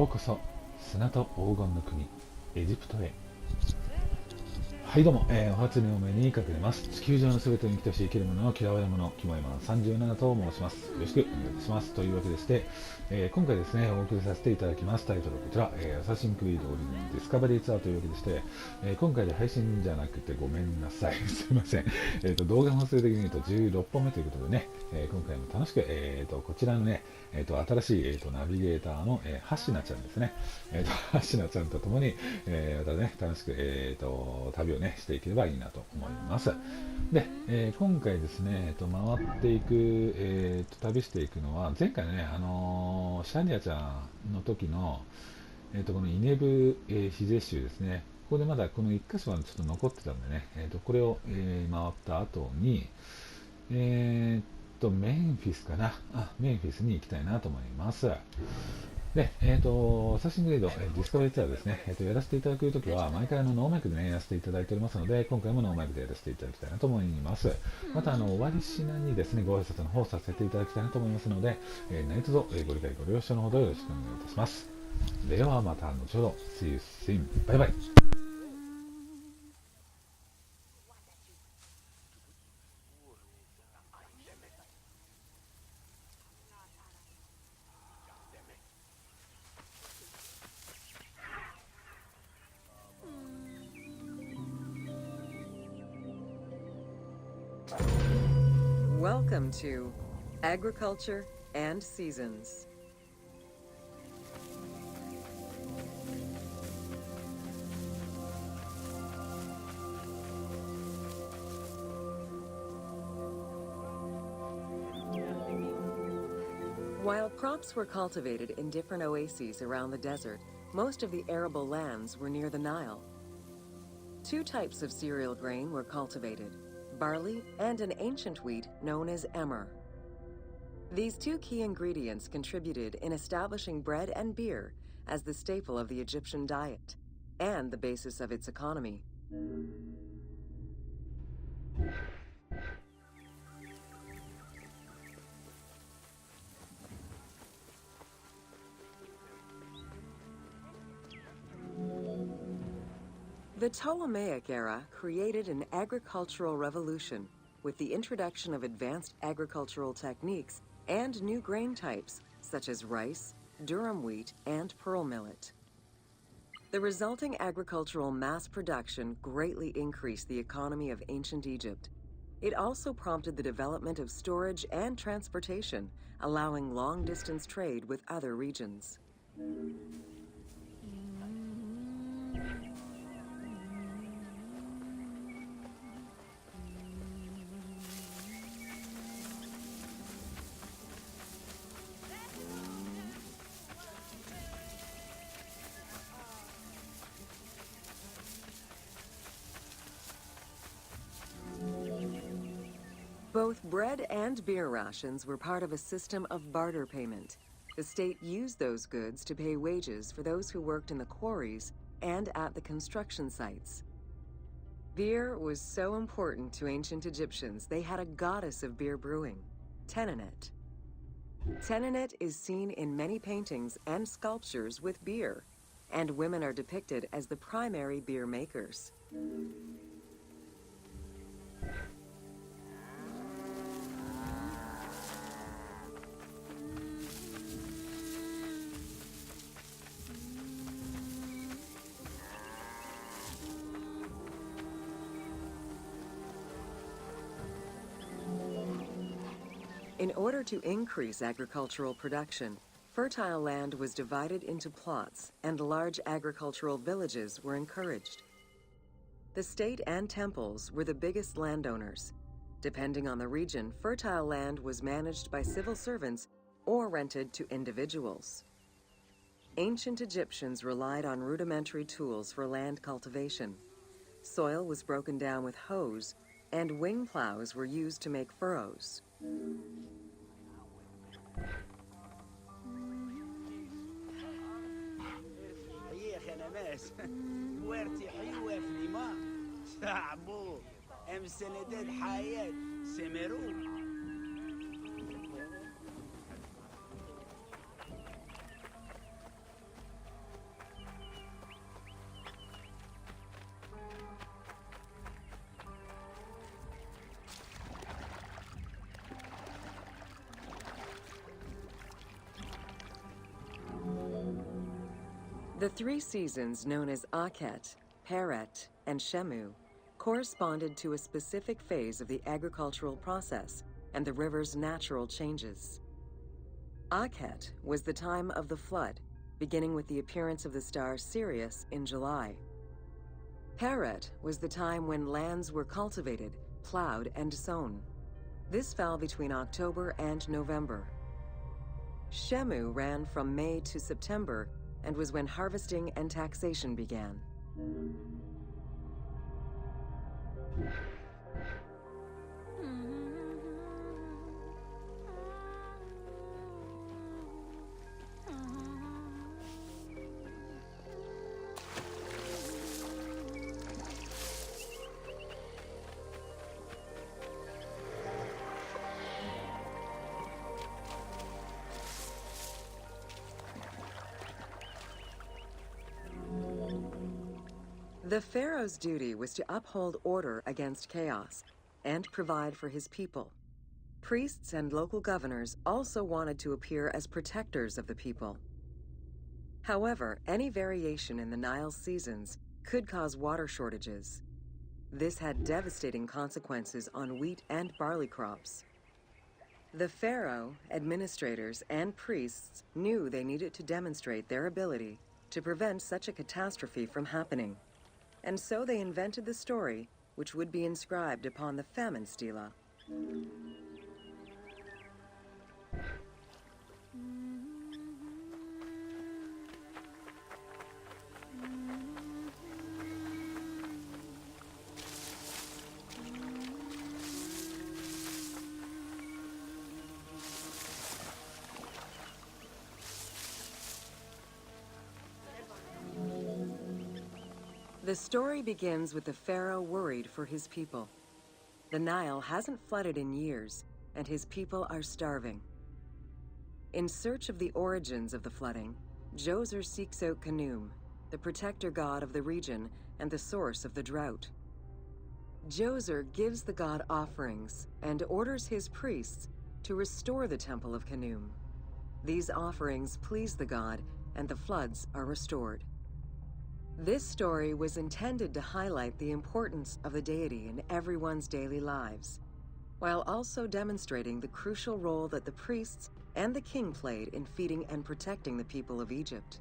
ようこそ砂と黄金の国エジプトへ。はいどうも、お初にお目にかけます地球上のすべてに等しい生きるものを嫌われるものキモいもの37と申します。よろしくお願いいたします。というわけでして、今回ですねお送りさせていただきますタイトルはこちら、アサシンクリードオリジンズディスカバリーツアーというわけでして、今回で配信じゃなくてごめんなさいすいません、動画の数的に言うと16本目ということでね、今回も楽しく、こちらのね、新しい、ナビゲーターの、ハシナちゃんですね、ハシナちゃんとともに、またね楽しく、旅をねしていければいいなと思います。で、今回ですね、回っていく、旅していくのは前回のね、シャリアちゃんの時の、このイネブ、ヒゼ州ですね。ここでまだこの1箇所はちょっと残ってたんでね、これを、回った後に、メンフィスかな、メンフィスに行きたいなと思います。で、アサシングリード、ディスカバリーツアーですね、やらせていただくときは、毎回ノーマイクでね、やらせていただいておりますので、今回もノーマイクでやらせていただきたいなと思います。また、終わりしなにですね、ご挨拶の方させていただきたいなと思いますので、何卒ご理解ご了承のほどよろしくお願いいたします。では、また後ほど。See you soon. バイバイ。Welcome to Agriculture and Seasons. While crops were cultivated in different oases around the desert, most of the arable lands were near the Nile. Two types of cereal grain were cultivated: barley and an ancient wheat known as emmer. These two key ingredients contributed in establishing bread and beer as the staple of the Egyptian diet and the basis of its economy. The Ptolemaic era created an agricultural revolution with the introduction of advanced agricultural techniques and new grain types such as rice, durum wheat, and pearl millet. The resulting agricultural mass production greatly increased the economy of ancient Egypt. It also prompted the development of storage and transportation, allowing long-distance trade with other regions. Both bread and beer rations were part of a system of barter payment. The state used those goods to pay wages for those who worked in the quarries and at the construction sites. Beer was so important to ancient Egyptians, they had a goddess of beer brewing, Tenenet. Tenenet is seen in many paintings and sculptures with beer, and women are depicted as the primary beer makers. In order to increase agricultural production, fertile land was divided into plots and large agricultural villages were encouraged. The state and temples were the biggest landowners. Depending on the region, fertile land was managed by civil servants or rented to individuals. Ancient Egyptians relied on rudimentary tools for land cultivation. Soil was broken down with hoes, and wing plows were used to make furrows. The 3 seasons known as Akhet, Peret, and Shemu corresponded to a specific phase of the agricultural process and the river's natural changes. Akhet was the time of the flood, beginning with the appearance of the star Sirius in July. Peret was the time when lands were cultivated, plowed, and sown. This fell between October and November. Shemu ran from May to September and was when harvesting and taxation began. The pharaoh's duty was to uphold order against chaos and provide for his people. Priests and local governors also wanted to appear as protectors of the people. However, any variation in the Nile's seasons could cause water shortages. This had devastating consequences on wheat and barley crops. The pharaoh, administrators, and priests knew they needed to demonstrate their ability to prevent such a catastrophe from happening. And so they invented the story, which would be inscribed upon the famine stela. The story begins with the pharaoh worried for his people. The Nile hasn't flooded in years, and his people are starving. In search of the origins of the flooding, Djoser seeks out Khnum, the protector god of the region and the source of the drought. Djoser gives the god offerings and orders his priests to restore the temple of Khnum. These offerings please the god, and the floods are restored. This story was intended to highlight the importance of the deity in everyone's daily lives, while also demonstrating the crucial role that the priests and the king played in feeding and protecting the people of Egypt.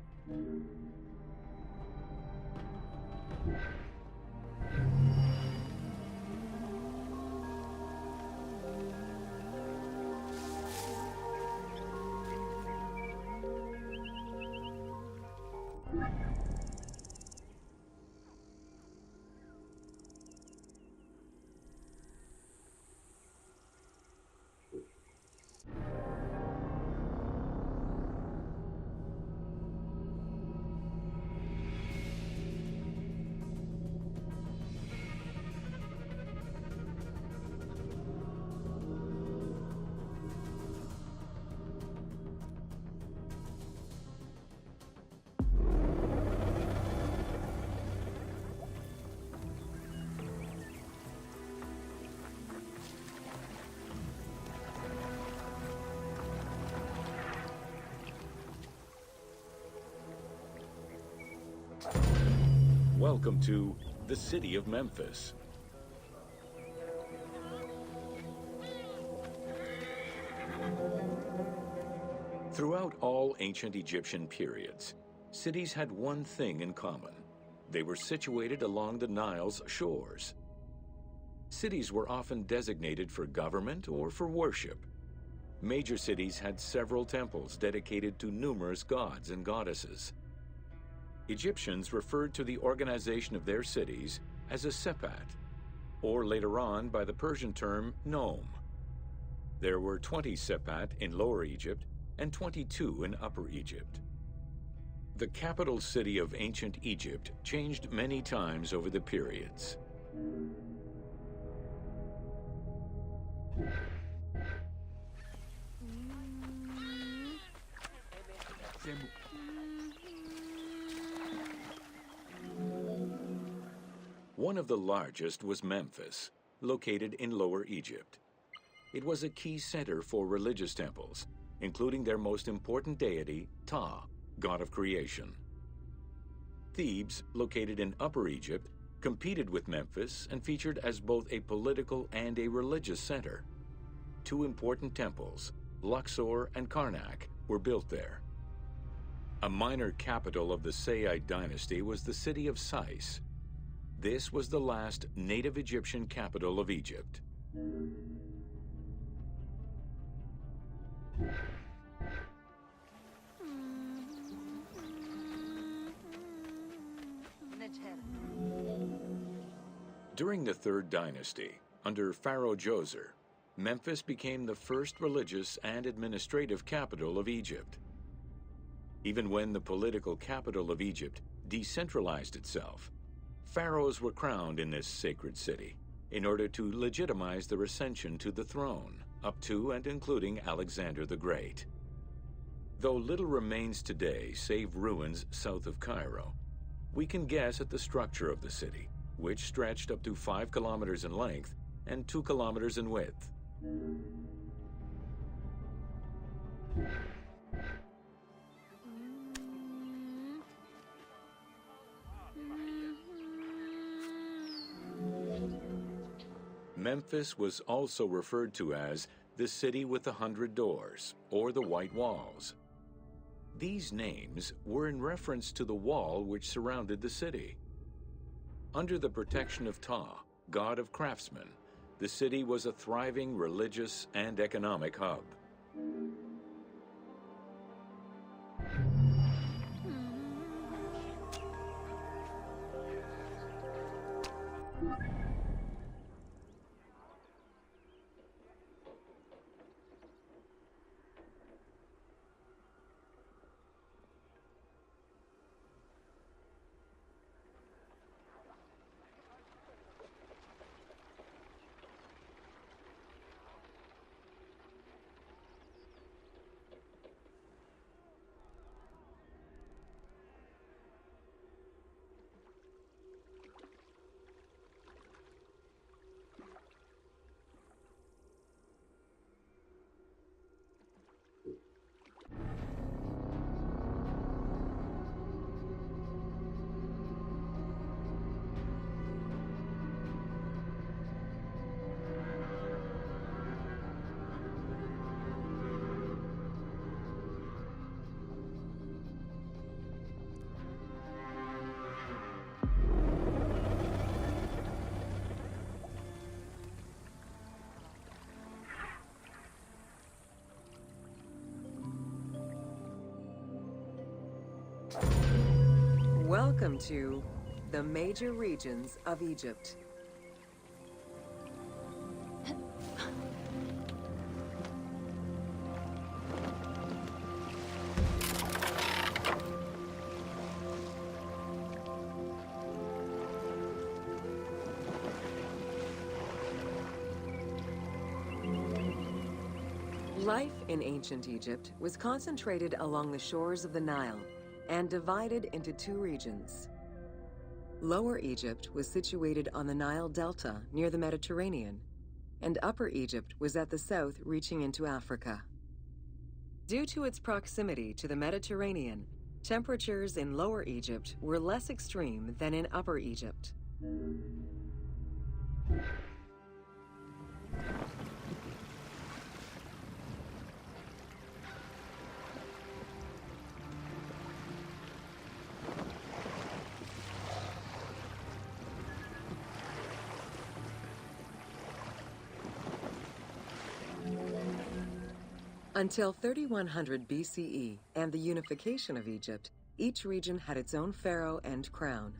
Welcome to the city of Memphis. Throughout all ancient Egyptian periods, cities had one thing in common. They were situated along the Nile's shores. Cities were often designated for government or for worship. Major cities had several temples dedicated to numerous gods and goddesses. Egyptians referred to the organization of their cities as a sepat, or later on by the Persian term nome. There were 20 sepat in Lower Egypt and 22 in Upper Egypt. The capital city of ancient Egypt changed many times over the periods. One of the largest was Memphis, located in Lower Egypt. It was a key center for religious temples, including their most important deity, Ptah, god of creation. Thebes, located in Upper Egypt, competed with Memphis and featured as both a political and a religious center. Two important temples, Luxor and Karnak, were built there. A minor capital of the Sayyid dynasty was the city of Sais. This was the last native Egyptian capital of Egypt. During the Third Dynasty, under Pharaoh Djoser, Memphis became the first religious and administrative capital of Egypt. Even when the political capital of Egypt decentralized itself, pharaohs were crowned in this sacred city in order to legitimize their ascension to the throne, up to and including Alexander the Great. Though little remains today save ruins south of Cairo, we can guess at the structure of the city, which stretched up to 5 kilometers in length and 2 kilometers in width. Memphis was also referred to as the City with the 100 Doors, or the White Walls. These names were in reference to the wall which surrounded the city. Under the protection of Ptah, god of craftsmen, the city was a thriving religious and economic hub. Welcome to the major regions of Egypt. Life in ancient Egypt was concentrated along the shores of the Nile and divided into two regions. Lower Egypt was situated on the Nile Delta near the Mediterranean, and Upper Egypt was at the south reaching into Africa. Due to its proximity to the Mediterranean, temperatures in Lower Egypt were less extreme than in Upper Egypt. Until 3100 BCE and the unification of Egypt, each region had its own pharaoh and crown.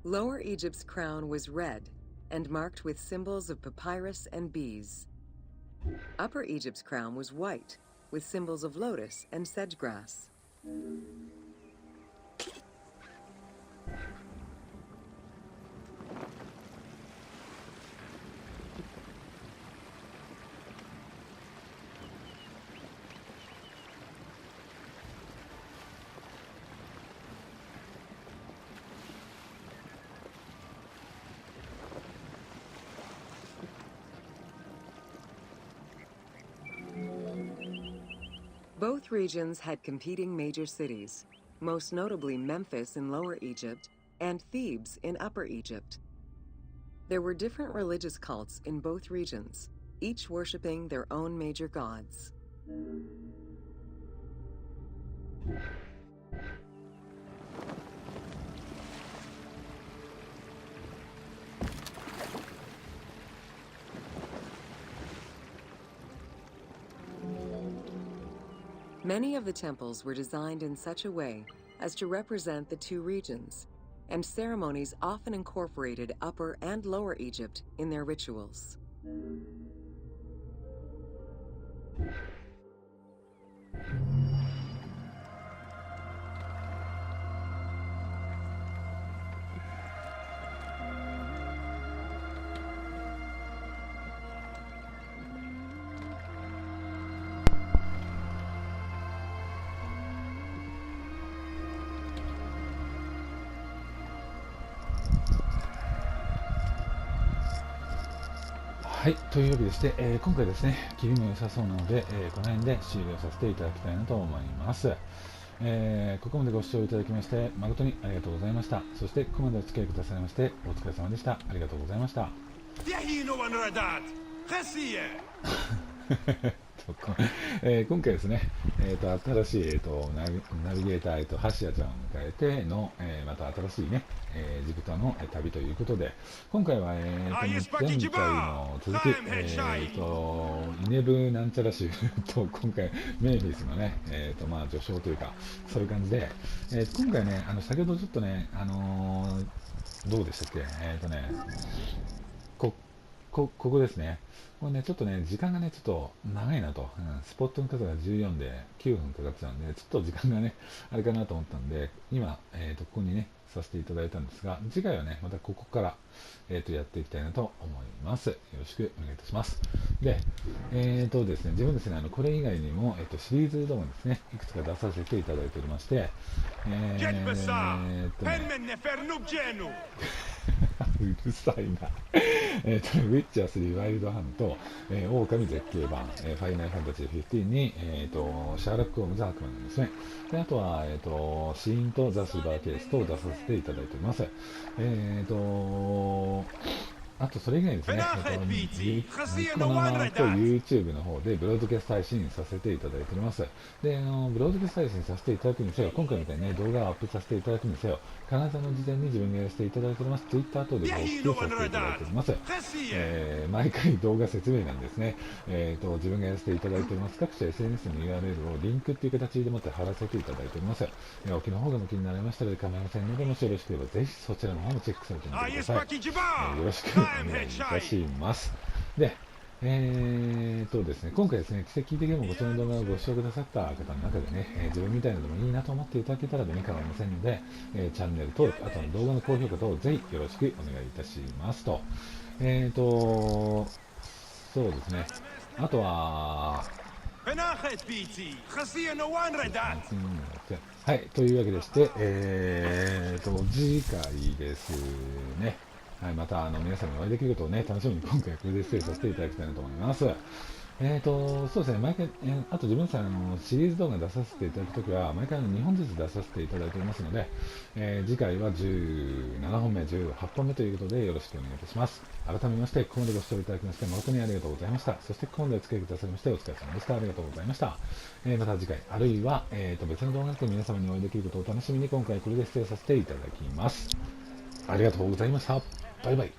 Lower Egypt's crown was red and marked with symbols of papyrus and bees. Upper Egypt's crown was white with symbols of lotus and sedge grass. Both regions had competing major cities. most notably Memphis in Lower Egypt and Thebes in Upper Egypt. There were different religious cults in both regions, each worshipping their own major gods. Many of the temples were designed in such a way as to represent the two regions, and ceremonies often incorporated Upper and Lower Egypt in their rituals.はい、というわけでして、今回ですね、切りも良さそうなので、この辺で終了させていただきたいなと思います。ここまでご視聴いただきまして誠にありがとうございました。そしてここまでお付き合いくださいましてお疲れ様でした。ありがとうございました。今回ですね、新しい、ナビゲーター、ハシヤちゃんを迎えての、また新しいね、エジプトの旅ということで、今回は、前回の続き、イネブなんちゃら州と、今回、メンフィスのね、序章というか、そういう感じで、今回ね、先ほどちょっとね、どうでしたっけ、ここですね。これね、ちょっとね、時間がね、ちょっと長いなと、スポットの数が14で9分かかってたんで、ちょっと時間がね、あれかなと思ったんで、今、ここにね、させていただいたんですが、次回はね、またここから、やっていきたいなと思います。よろしくお願いいたします。で、ですね、自分ですね、これ以外にも、シリーズ動画ですね、いくつか出させていただいておりまして、うるさいな。ウィッチャー3ワイルドハンと、狼絶景版、ファイナルファンタジー15に、シャーロック・ホームズ・アークマンですね。で、あとは、シーンとザ・シルバーケースと出させていただいております。あとそれ以外ですね、ニコ生と YouTube の方でブロードキャスト配信させていただいております。で、ブロードキャスト配信させていただくにせよ、今回みたいにね、動画をアップさせていただくにせよ、必ず事前に自分がやらせていただいております、Twitter 等でご報告させていただいております。毎回動画説明欄ですね、自分がやらせていただいております、各種 SNS の URL をリンクっていう形でもって貼らせていただいております。お気の方が向きになられましたら構いませんので、もしよろしければぜひそちらの方もチェックされてみてください。よろしくお願いいたします。で、ですね、今回ですね、奇跡的にもご視聴の動画をご視聴くださった方の中でね、自分みたいなのもいいなと思っていただけたらでね、構いませんので、チャンネル登録、あとは動画の高評価等をぜひよろしくお願いいたしますと。そうですね、あとは、はい、というわけでして、次回ですね。はい、また皆さんにお会いできることをね、楽しみに今回これで失礼させていただきたいなと思います。そうですね、毎回、あと自分さんシリーズ動画出させていただくときは、毎回2本ずつ出させていただいておりますので、次回は17本目、18本目ということでよろしくお願いいたします。改めまして、ここまでご視聴いただきまして誠にありがとうございました。そしてここまでお付き合いくださいましてお疲れ様でした。ありがとうございました。また次回、あるいは、別の動画で皆様にお会いできることを楽しみに今回これで失礼させていただきます。ありがとうございました。バイバイ。